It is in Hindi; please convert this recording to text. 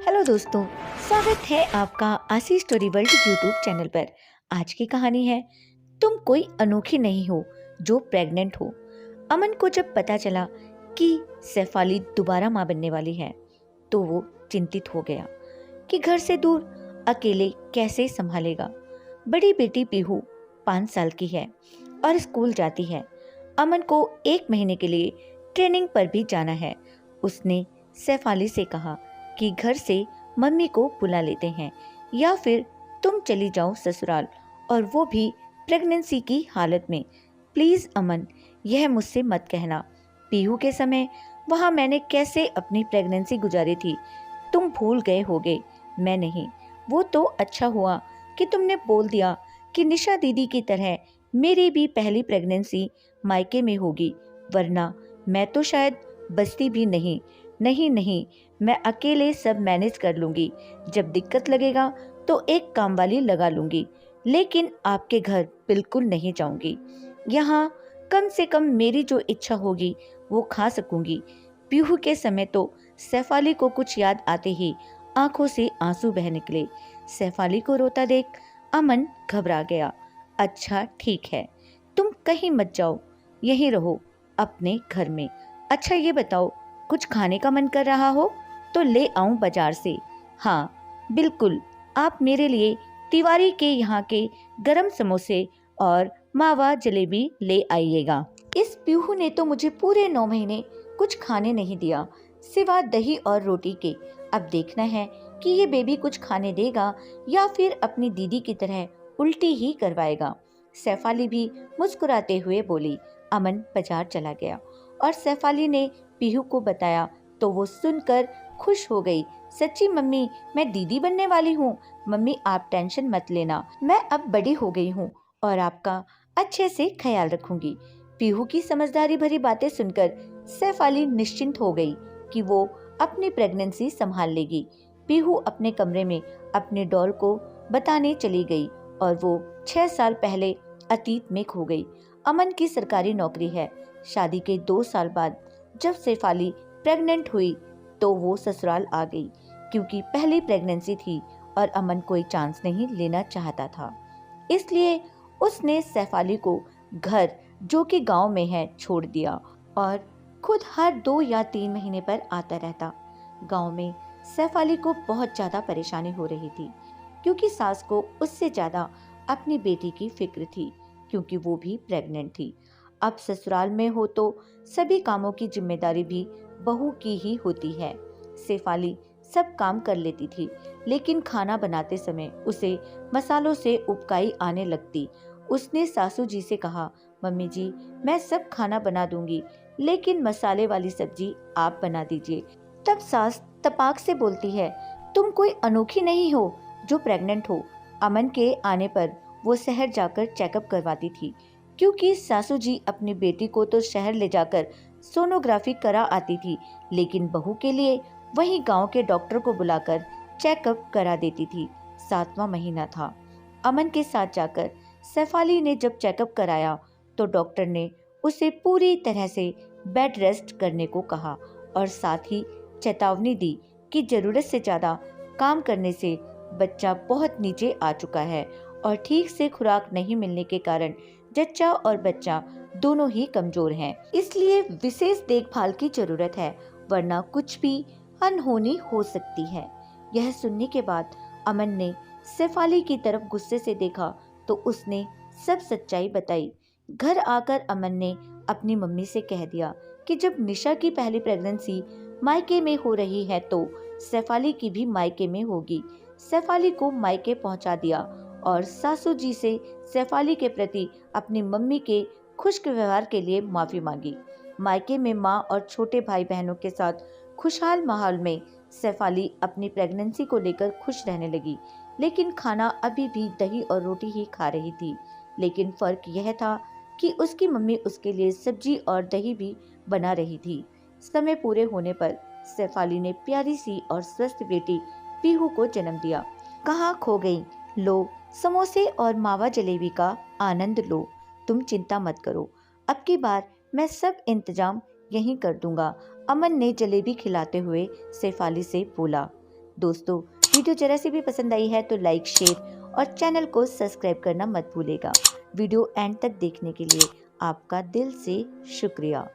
हेलो दोस्तों, स्वागत है आपका आशी स्टोरी वर्ल्ड यूट्यूब चैनल पर। आज की कहानी है तुम कोई अनोखी नहीं हो जो प्रेग्नेंट हो। अमन को जब पता चला कि सैफाली दोबारा मां बनने वाली है तो वो चिंतित हो गया कि घर से दूर अकेले कैसे संभालेगा। बड़ी बेटी पीहू 5 साल की है और स्कूल जाती है। अमन को 1 महीने के लिए ट्रेनिंग पर भी जाना है। उसने सैफाली से कहा कि घर से मम्मी को बुला लेते हैं या फिर तुम चली जाओ ससुराल, और वो भी प्रेगनेंसी की हालत में। प्लीज अमन, यह मुझसे मत कहना। पीहू के समय वहाँ मैंने कैसे अपनी प्रेगनेंसी गुजारी थी तुम भूल गए होगे, मैं नहीं। वो तो अच्छा हुआ कि तुमने बोल दिया कि निशा दीदी की तरह मेरी भी पहली प्रेगनेंसी मायके में होगी, वरना मैं तो शायद बचती भी नहीं। नहीं नहीं, मैं अकेले सब मैनेज कर लूंगी। जब दिक्कत लगेगा तो एक कामवाली लगा लूंगी, लेकिन आपके घर बिल्कुल नहीं जाऊंगी। यहाँ कम से कम मेरी जो इच्छा होगी वो खा सकूंगी। पीहू के समय तो सैफाली को कुछ याद आते ही आंखों से आंसू बह निकले। सैफाली को रोता देख अमन घबरा गया। अच्छा ठीक है, तुम कहीं मत जाओ, यहीं रहो अपने घर में। अच्छा ये बताओ, कुछ खाने का मन कर रहा हो तो ले आऊं बाजार से? हाँ बिल्कुल, आप मेरे लिए तिवारी के यहाँ के गरम समोसे और मावा जलेबी ले आइएगा। इस पीहू ने तो मुझे पूरे 9 महीने कुछ खाने नहीं दिया सिवा दही और रोटी के। अब देखना है कि ये बेबी कुछ खाने देगा या फिर अपनी दीदी की तरह उल्टी ही करवाएगा। सैफाली भी मुस्कुराते हुए बोली। अमन बाजार चला गया और सैफाली ने पीहू को बताया तो वो सुनकर खुश हो गई। सच्ची मम्मी, मैं दीदी बनने वाली हूँ। मम्मी आप टेंशन मत लेना, मैं अब बड़ी हो गई हूँ और आपका अच्छे से ख्याल रखूंगी। पीहू की समझदारी भरी बातें सुनकर सैफाली निश्चिंत हो गई कि वो अपनी प्रेगनेंसी संभाल लेगी। पीहू अपने कमरे में अपने डॉल को बताने चली गई और वो 6 साल पहले अतीत में खो गई। अमन की सरकारी नौकरी है। शादी के 2 साल बाद जब सैफाली प्रेग्नेंट हुई तो वो ससुराल आ गई, क्योंकि पहली प्रेगनेंसी थी और अमन कोई चांस नहीं लेना चाहता था। इसलिए उसने सैफाली को घर, जो कि गांव में है, छोड़ दिया और खुद हर 2 या 3 महीने पर आता रहता। गांव में सैफाली को बहुत ज्यादा परेशानी हो रही थी, क्योंकि सास को उससे ज्यादा अपनी बेटी की फिक्र थी, क्योंकि वो भी प्रेग्नेंट थी। अब ससुराल में हो तो सभी कामों की जिम्मेदारी भी बहू की ही होती है। सैफाली सब काम कर लेती थी, लेकिन खाना बनाते समय उसे मसालों से उबकाई आने लगती। उसने सासू जी से कहा, मम्मी जी मैं सब खाना बना दूंगी, लेकिन मसाले वाली सब्जी आप बना दीजिए। तब सास तपाक से बोलती है, तुम कोई अनोखी नहीं हो जो प्रेग्नेंट हो। अमन के आने पर वो शहर जाकर चेकअप करवाती थी, क्योंकि सासू जी अपनी बेटी को तो शहर ले जाकर सोनोग्राफी करा आती थी, लेकिन बहू के लिए वहीं गांव के डॉक्टर को बुलाकर चेकअप करा देती थी। 7वां महीना था। अमन के साथ जाकर सैफाली ने जब चेकअप कराया तो डॉक्टर ने उसे पूरी तरह से बेड रेस्ट करने को कहा और साथ ही चेतावनी दी कि जरूरत से ज्यादा काम करने से बच्चा बहुत नीचे आ चुका है और ठीक से खुराक नहीं मिलने के कारण जच्चा और बच्चा दोनों ही कमजोर हैं। इसलिए विशेष देखभाल की जरूरत है, वरना कुछ भी अनहोनी हो सकती है। यह सुनने के बाद अमन ने सैफाली की तरफ गुस्से से देखा तो उसने सब सच्चाई बताई। घर आकर अमन ने अपनी मम्मी से कह दिया कि जब निशा की पहली प्रेगनेंसी मायके में हो रही है तो सैफाली की भी मायके में होगी। सैफाली को मायके पहुंचा दिया और सासू जी से सैफाली के प्रति अपनी मम्मी के खुश्क व्यवहार के लिए माफी मांगी। मायके में माँ और छोटे भाई बहनों के साथ खुशहाल माहौल में सैफाली अपनी प्रेगनेंसी को लेकर खुश रहने लगी, लेकिन खाना अभी भी दही और रोटी ही खा रही थी। लेकिन फर्क यह था कि उसकी मम्मी उसके लिए सब्जी और दही भी बना रही थी। समय पूरे होने पर सैफाली ने प्यारी सी और स्वस्थ बेटी पीहू को जन्म दिया। कहाँ खो गई? लो समोसे और मावा जलेबी का आनंद लो। तुम चिंता मत करो, अब की बार मैं सब इंतजाम यहीं कर दूंगा। अमन ने जलेबी खिलाते हुए सैफाली से बोला। दोस्तों, वीडियो जरा सी भी पसंद आई है तो लाइक, शेयर और चैनल को सब्सक्राइब करना मत भूलिएगा। वीडियो एंड तक देखने के लिए आपका दिल से शुक्रिया।